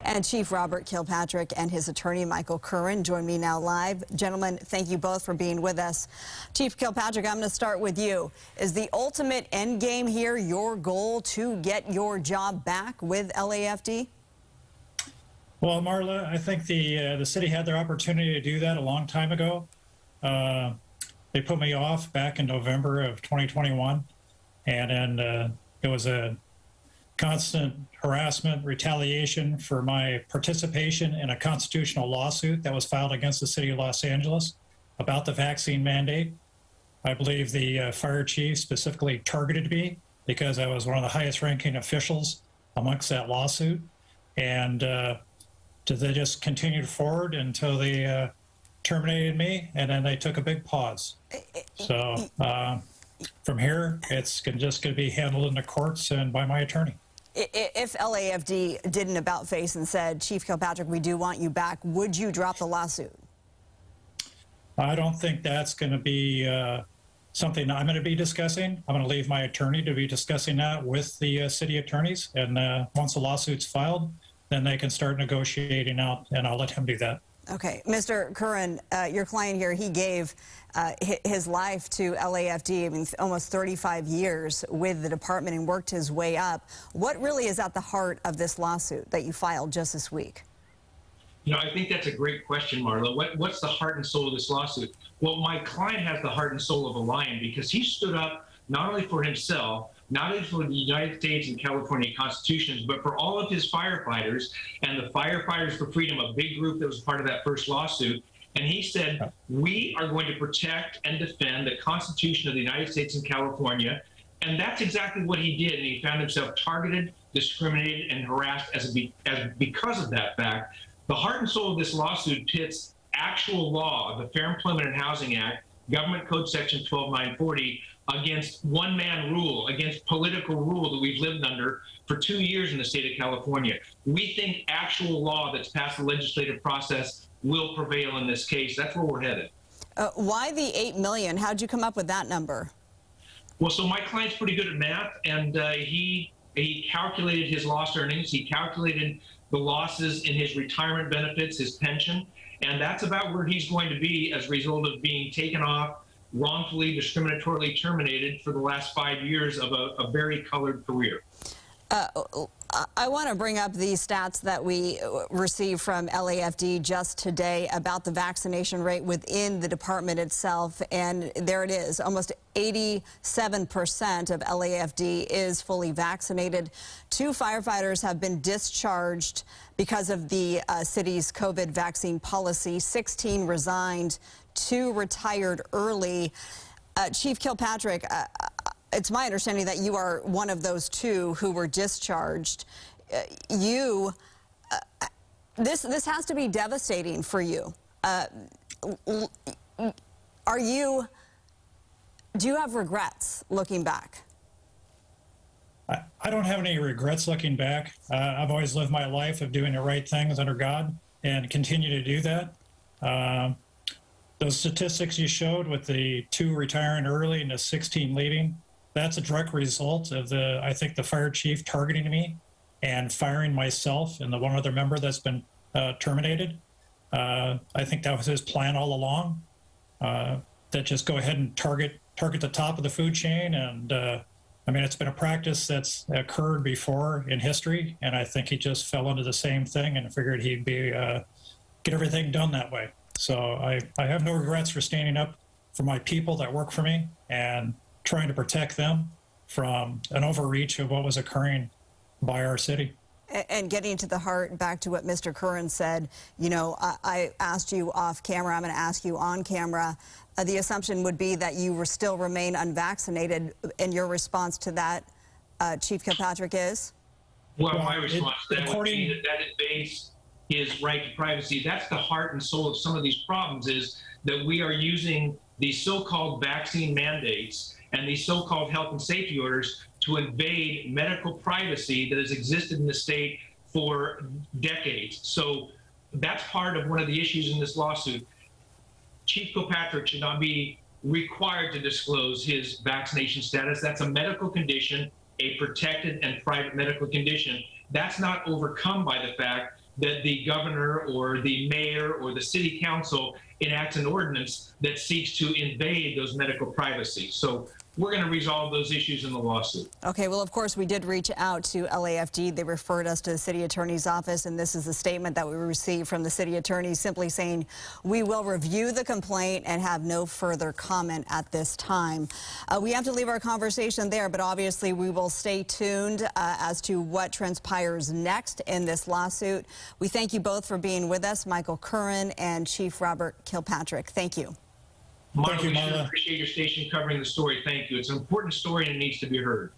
And Chief Robert Kilpatrick and his attorney Michael Curran join me now live. Gentlemen, thank you both for being with us. Chief Kilpatrick, I'm going to start with you. Is the ultimate end game here your goal to get your job back with LAFD? Well, Marla, I think the city had their opportunity to do that a long time ago. They put me off back in November of 2021, and then it was a constant harassment, retaliation for my participation in a constitutional lawsuit that was filed against the city of Los Angeles about the vaccine mandate. I believe the fire chief specifically targeted me because I was one of the highest ranking officials amongst that lawsuit. And they just continued forward until they terminated me, and then they took a big pause. So from here, it's just going to be handled in the courts and by my attorney. If LAFD did an about-face and said, Chief Kilpatrick, we do want you back, would you drop the lawsuit? I don't think that's going to be something I'm going to be discussing. I'm going to leave my attorney to be discussing that with the city attorneys. And once the lawsuit's filed, then they can start negotiating out, and I'll let him do that. Okay. Mr. Curran, your client here, he gave his life to LAFD, I mean, almost 35 years with the department and worked his way up. What really is at the heart of this lawsuit that you filed just this week? You know, I think that's a great question, Marla. What's the heart and soul of this lawsuit? Well, my client has the heart and soul of a lion because he stood up not only for himself, not only for the United States and California constitutions, but for all of his firefighters and the Firefighters for Freedom, a big group that was part of that first lawsuit. And he said, we are going to protect and defend the Constitution of the United States and California. And that's exactly what he did. And he found himself targeted, discriminated, and harassed because of that fact. The heart and soul of this lawsuit pits actual law, the Fair Employment and Housing Act, Government Code Section 12940, against one-man rule, against political rule that we've lived under for 2 years in the state of California. We think actual law that's passed the legislative process will prevail in this case. That's where we're headed. Why the $8 million? How'd you come up with that number? Well, so my client's pretty good at math, and he calculated his lost earnings. He calculated the losses in his retirement benefits, his pension, and that's about where he's going to be as a result of being taken off, wrongfully, discriminatorily terminated for the last 5 years of a very colored career. I want to bring up the stats that we received from LAFD just today about the vaccination rate within the department itself. And there it is. Almost 87% of LAFD is fully vaccinated. 2 firefighters have been discharged because of the city's COVID vaccine policy. 16 resigned, 2 retired early. Chief Kilpatrick, it's my understanding that you are one of those 2 who were discharged. This has to be devastating for you. Do you have regrets looking back? I don't have any regrets looking back. I've always lived my life of doing the right things under God and continue to do that. Those statistics you showed with the 2 retiring early and the 16 leaving, that's a direct result of I think the fire chief targeting me and firing myself and the one other member that's been terminated. I think that was his plan all along, that just go ahead and target the top of the food chain. And I mean, it's been a practice that's occurred before in history. And I think he just fell into the same thing and figured he'd get everything done that way. So I have no regrets for standing up for my people that work for me and trying to protect them from an overreach of what was occurring by our city. And getting to the heart, back to what Mr. Curran said, you know, I asked you off camera, I'm going to ask you on camera. The assumption would be that you still remain unvaccinated, and your response to that, Chief Kilpatrick, is? Well, my response to that would be that invades his right to privacy. That's the heart and soul of some of these problems, is that we are using these so-called vaccine mandates and these so-called health and safety orders to invade medical privacy that has existed in the state for decades. So that's part of one of the issues in this lawsuit. Chief Kilpatrick should not be required to disclose his vaccination status. That's a medical condition, a protected and private medical condition. That's not overcome by the fact that the governor or the mayor or the city council enacts an ordinance that seeks to invade those medical privacies. So we're going to resolve those issues in the lawsuit. Okay, well, of course, we did reach out to LAFD. They referred us to the city attorney's office, and this is the statement that we received from the city attorney, simply saying, we will review the complaint and have no further comment at this time. We have to leave our conversation there, but obviously we will stay tuned as to what transpires next in this lawsuit. We thank you both for being with us, Michael Curran and Chief Robert Kilpatrick. Thank you. Marla, Thank you, we sure Marla. appreciate your station covering the story. Thank you. It's an important story and it needs to be heard.